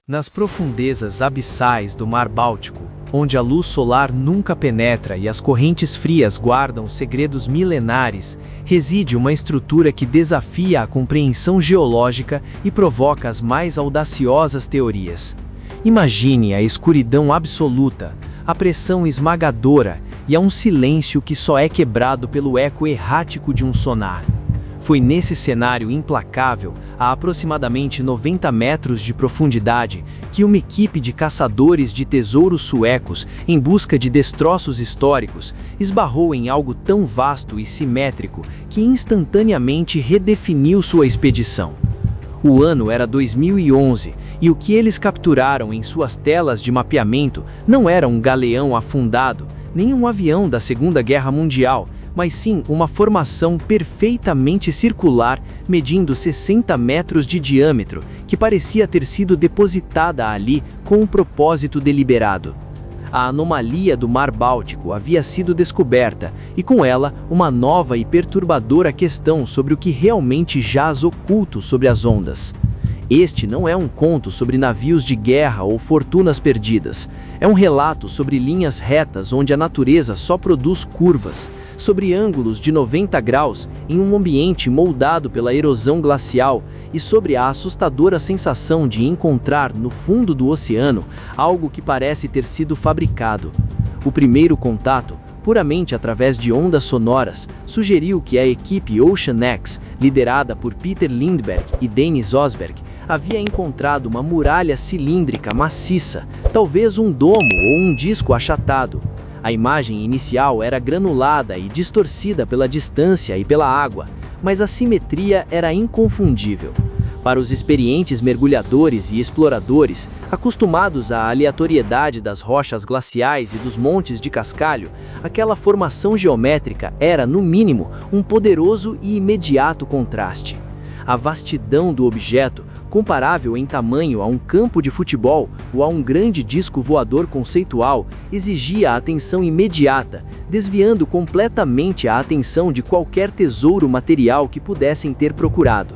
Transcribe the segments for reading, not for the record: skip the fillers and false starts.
Nas profundezas abissais do Mar Báltico, onde a luz solar nunca penetra e as correntes frias guardam segredos milenares, reside uma estrutura que desafia a compreensão geológica e provoca as mais audaciosas teorias. Imagine a escuridão absoluta, a pressão esmagadora e a um silêncio que só é quebrado pelo eco errático de um sonar. Foi nesse cenário implacável, a aproximadamente 90 metros de profundidade, que uma equipe de caçadores de tesouros suecos, em busca de destroços históricos, esbarrou em algo tão vasto e simétrico que instantaneamente redefiniu sua expedição. O ano era 2011 e o que eles capturaram em suas telas de mapeamento não era um galeão afundado, nem um avião da Segunda Guerra Mundial, mas sim uma formação perfeitamente circular, medindo 60 metros de diâmetro, que parecia ter sido depositada ali com um propósito deliberado. A anomalia do Mar Báltico havia sido descoberta, e com ela, uma nova e perturbadora questão sobre o que realmente jaz oculto sobre as ondas. Este não é um conto sobre navios de guerra ou fortunas perdidas. É um relato sobre linhas retas onde a natureza só produz curvas, sobre ângulos de 90 graus em um ambiente moldado pela erosão glacial e sobre a assustadora sensação de encontrar no fundo do oceano algo que parece ter sido fabricado. O primeiro contato, puramente através de ondas sonoras, sugeriu que a equipe Ocean X, liderada por Peter Lindbergh e Dennis Osberg, havia encontrado uma muralha cilíndrica maciça, talvez um domo ou um disco achatado. A imagem inicial era granulada e distorcida pela distância e pela água, mas a simetria era inconfundível. Para os experientes mergulhadores e exploradores, acostumados à aleatoriedade das rochas glaciais e dos montes de cascalho, aquela formação geométrica era, no mínimo, um poderoso e imediato contraste. A vastidão do objeto, comparável em tamanho a um campo de futebol ou a um grande disco voador conceitual, exigia a atenção imediata, desviando completamente a atenção de qualquer tesouro material que pudessem ter procurado.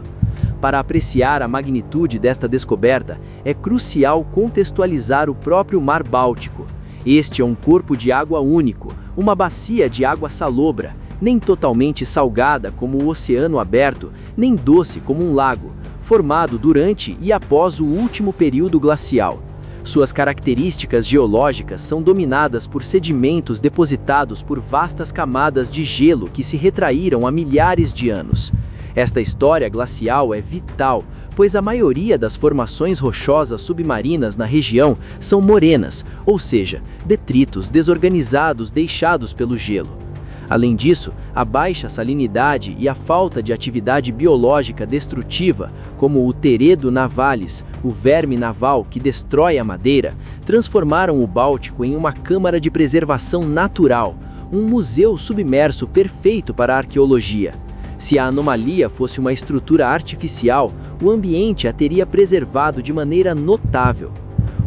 Para apreciar a magnitude desta descoberta, é crucial contextualizar o próprio Mar Báltico. Este é um corpo de água único, uma bacia de água salobra, nem totalmente salgada como o oceano aberto, nem doce como um lago, formado durante e após o último período glacial. Suas características geológicas são dominadas por sedimentos depositados por vastas camadas de gelo que se retraíram há milhares de anos. Esta história glacial é vital, pois a maioria das formações rochosas submarinas na região são morenas, ou seja, detritos desorganizados deixados pelo gelo. Além disso, a baixa salinidade e a falta de atividade biológica destrutiva, como o teredo navalis, o verme naval que destrói a madeira, transformaram o Báltico em uma câmara de preservação natural, um museu submerso perfeito para a arqueologia. Se a anomalia fosse uma estrutura artificial, o ambiente a teria preservado de maneira notável.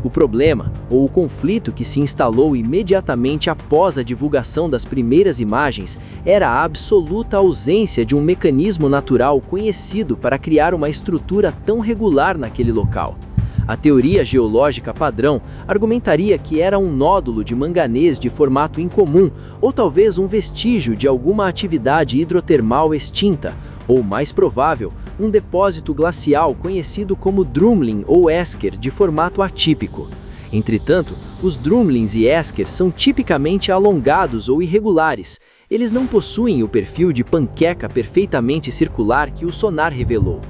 O problema, ou o conflito que se instalou imediatamente após a divulgação das primeiras imagens, era a absoluta ausência de um mecanismo natural conhecido para criar uma estrutura tão regular naquele local. A teoria geológica padrão argumentaria que era um nódulo de manganês de formato incomum, ou talvez um vestígio de alguma atividade hidrotermal extinta, ou, mais provável, um depósito glacial conhecido como drumlin ou esker de formato atípico. Entretanto, os drumlins e eskers são tipicamente alongados ou irregulares. Eles não possuem o perfil de panqueca perfeitamente circular que o sonar revelou.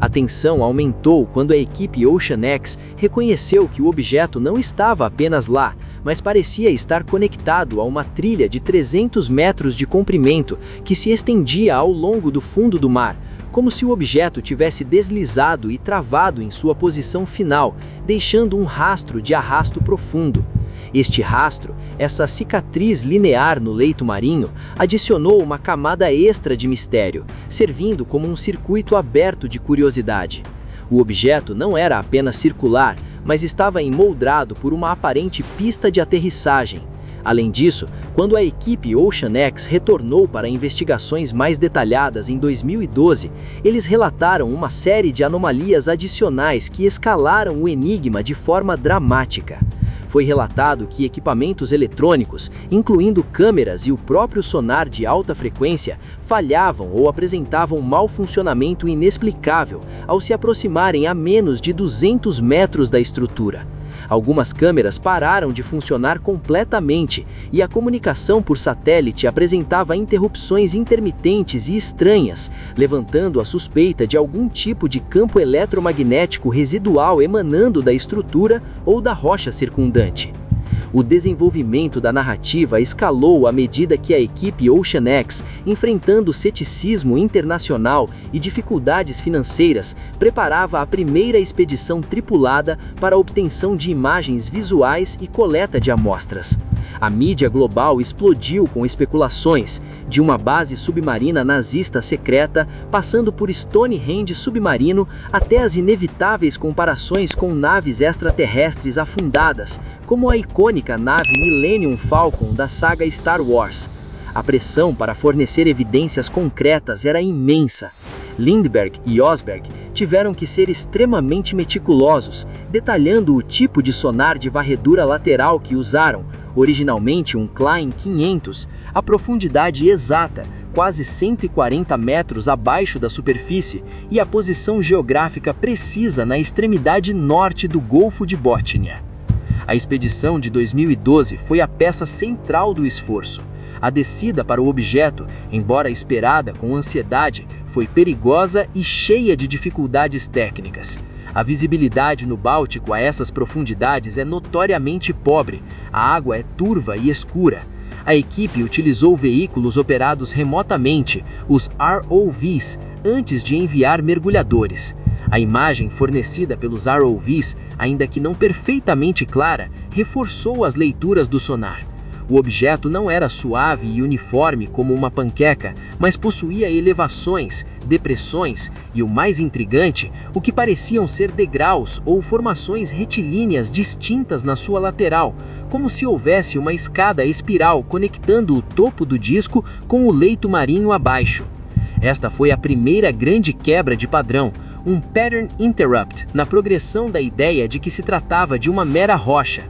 A tensão aumentou quando a equipe Ocean X reconheceu que o objeto não estava apenas lá, mas parecia estar conectado a uma trilha de 300 metros de comprimento que se estendia ao longo do fundo do mar, como se o objeto tivesse deslizado e travado em sua posição final, deixando um rastro de arrasto profundo. Este rastro, essa cicatriz linear no leito marinho, adicionou uma camada extra de mistério, servindo como um circuito aberto de curiosidade. O objeto não era apenas circular, mas estava emoldrado por uma aparente pista de aterrissagem. Além disso, quando a equipe OceanX retornou para investigações mais detalhadas em 2012, eles relataram uma série de anomalias adicionais que escalaram o enigma de forma dramática. Foi relatado que equipamentos eletrônicos, incluindo câmeras e o próprio sonar de alta frequência, falhavam ou apresentavam mau funcionamento inexplicável ao se aproximarem a menos de 200 metros da estrutura. Algumas câmeras pararam de funcionar completamente e a comunicação por satélite apresentava interrupções intermitentes e estranhas, levantando a suspeita de algum tipo de campo eletromagnético residual emanando da estrutura ou da rocha circundante. O desenvolvimento da narrativa escalou à medida que a equipe OceanX, enfrentando ceticismo internacional e dificuldades financeiras, preparava a primeira expedição tripulada para a obtenção de imagens visuais e coleta de amostras. A mídia global explodiu com especulações, de uma base submarina nazista secreta, passando por Stonehenge submarino, até as inevitáveis comparações com naves extraterrestres afundadas, como a icônica nave Millennium Falcon da saga Star Wars. A pressão para fornecer evidências concretas era imensa. Lindbergh e Osberg tiveram que ser extremamente meticulosos, detalhando o tipo de sonar de varredura lateral que usaram, originalmente um Klein 500, a profundidade exata, quase 140 metros abaixo da superfície, e a posição geográfica precisa na extremidade norte do Golfo de Bótnia. A expedição de 2012 foi a peça central do esforço. A descida para o objeto, embora esperada com ansiedade, foi perigosa e cheia de dificuldades técnicas. A visibilidade no Báltico a essas profundidades é notoriamente pobre, a água é turva e escura. A equipe utilizou veículos operados remotamente, os ROVs, antes de enviar mergulhadores. A imagem fornecida pelos ROVs, ainda que não perfeitamente clara, reforçou as leituras do sonar. O objeto não era suave e uniforme como uma panqueca, mas possuía elevações, depressões e, o mais intrigante, o que pareciam ser degraus ou formações retilíneas distintas na sua lateral, como se houvesse uma escada espiral conectando o topo do disco com o leito marinho abaixo. Esta foi a primeira grande quebra de padrão, um pattern interrupt na progressão da ideia de que se tratava de uma mera rocha.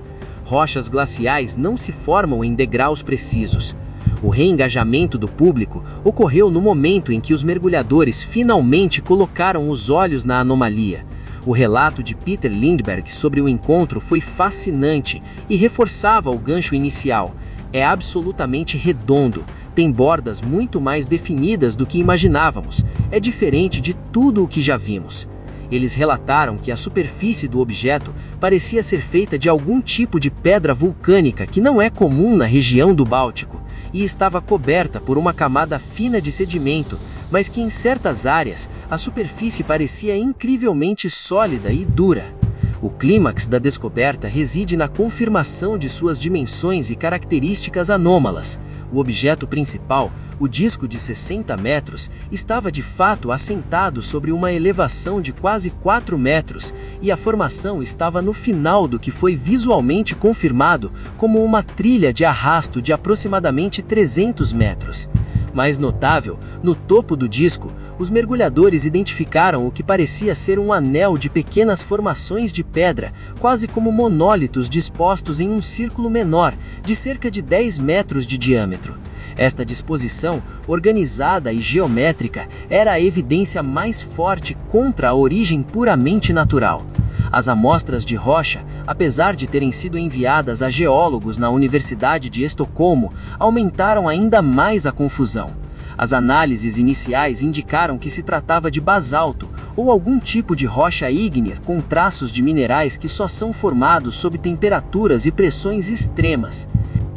Rochas glaciais não se formam em degraus precisos. O reengajamento do público ocorreu no momento em que os mergulhadores finalmente colocaram os olhos na anomalia. O relato de Peter Lindbergh sobre o encontro foi fascinante e reforçava o gancho inicial. É absolutamente redondo, tem bordas muito mais definidas do que imaginávamos, é diferente de tudo o que já vimos. Eles relataram que a superfície do objeto parecia ser feita de algum tipo de pedra vulcânica que não é comum na região do Báltico e estava coberta por uma camada fina de sedimento, mas que em certas áreas a superfície parecia incrivelmente sólida e dura. O clímax da descoberta reside na confirmação de suas dimensões e características anômalas. O objeto principal, o disco de 60 metros, estava de fato assentado sobre uma elevação de quase 4 metros, e a formação estava no final do que foi visualmente confirmado como uma trilha de arrasto de aproximadamente 300 metros. Mais notável, no topo do disco, os mergulhadores identificaram o que parecia ser um anel de pequenas formações de pedra, quase como monólitos dispostos em um círculo menor, de cerca de 10 metros de diâmetro. Esta disposição, organizada e geométrica, era a evidência mais forte contra a origem puramente natural. As amostras de rocha, apesar de terem sido enviadas a geólogos na Universidade de Estocolmo, aumentaram ainda mais a confusão. As análises iniciais indicaram que se tratava de basalto ou algum tipo de rocha ígnea com traços de minerais que só são formados sob temperaturas e pressões extremas.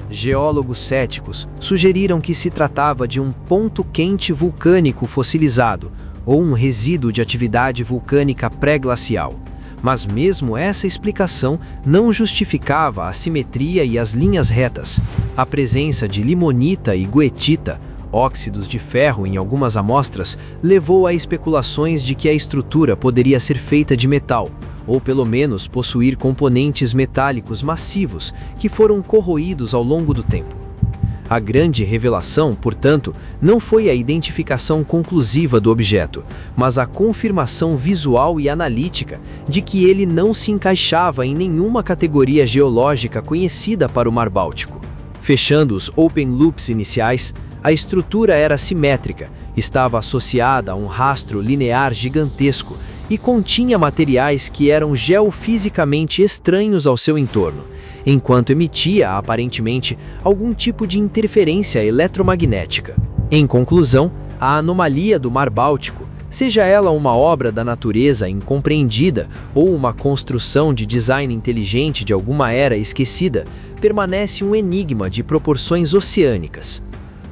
Geólogos céticos sugeriram que se tratava de um ponto quente vulcânico fossilizado ou um resíduo de atividade vulcânica pré-glacial. Mas mesmo essa explicação não justificava a simetria e as linhas retas. A presença de limonita e goetita, óxidos de ferro em algumas amostras, levou a especulações de que a estrutura poderia ser feita de metal, ou pelo menos possuir componentes metálicos massivos que foram corroídos ao longo do tempo. A grande revelação, portanto, não foi a identificação conclusiva do objeto, mas a confirmação visual e analítica de que ele não se encaixava em nenhuma categoria geológica conhecida para o Mar Báltico. Fechando os open loops iniciais, a estrutura era simétrica, estava associada a um rastro linear gigantesco e continha materiais que eram geofisicamente estranhos ao seu entorno, enquanto emitia, aparentemente, algum tipo de interferência eletromagnética. Em conclusão, a anomalia do Mar Báltico, seja ela uma obra da natureza incompreendida ou uma construção de design inteligente de alguma era esquecida, permanece um enigma de proporções oceânicas.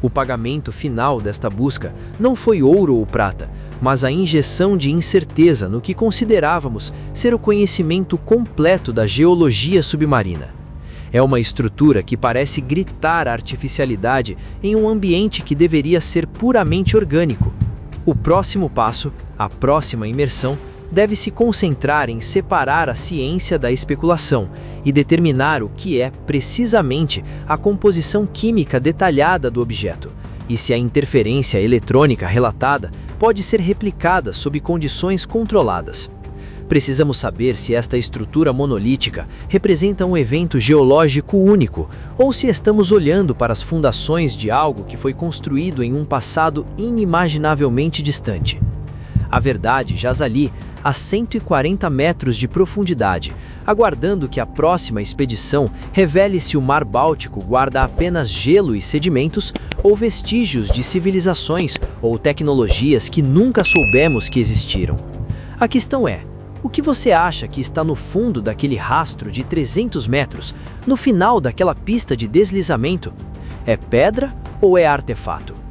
O pagamento final desta busca não foi ouro ou prata, mas a injeção de incerteza no que considerávamos ser o conhecimento completo da geologia submarina. É uma estrutura que parece gritar artificialidade em um ambiente que deveria ser puramente orgânico. O próximo passo, a próxima imersão, deve se concentrar em separar a ciência da especulação e determinar o que é, precisamente, a composição química detalhada do objeto, e se a interferência eletrônica relatada pode ser replicada sob condições controladas. Precisamos saber se esta estrutura monolítica representa um evento geológico único, ou se estamos olhando para as fundações de algo que foi construído em um passado inimaginavelmente distante. A verdade jaz ali, a 140 metros de profundidade, aguardando que a próxima expedição revele se o Mar Báltico guarda apenas gelo e sedimentos ou vestígios de civilizações ou tecnologias que nunca soubemos que existiram. A questão é: o que você acha que está no fundo daquele rastro de 300 metros, no final daquela pista de deslizamento? É pedra ou é artefato?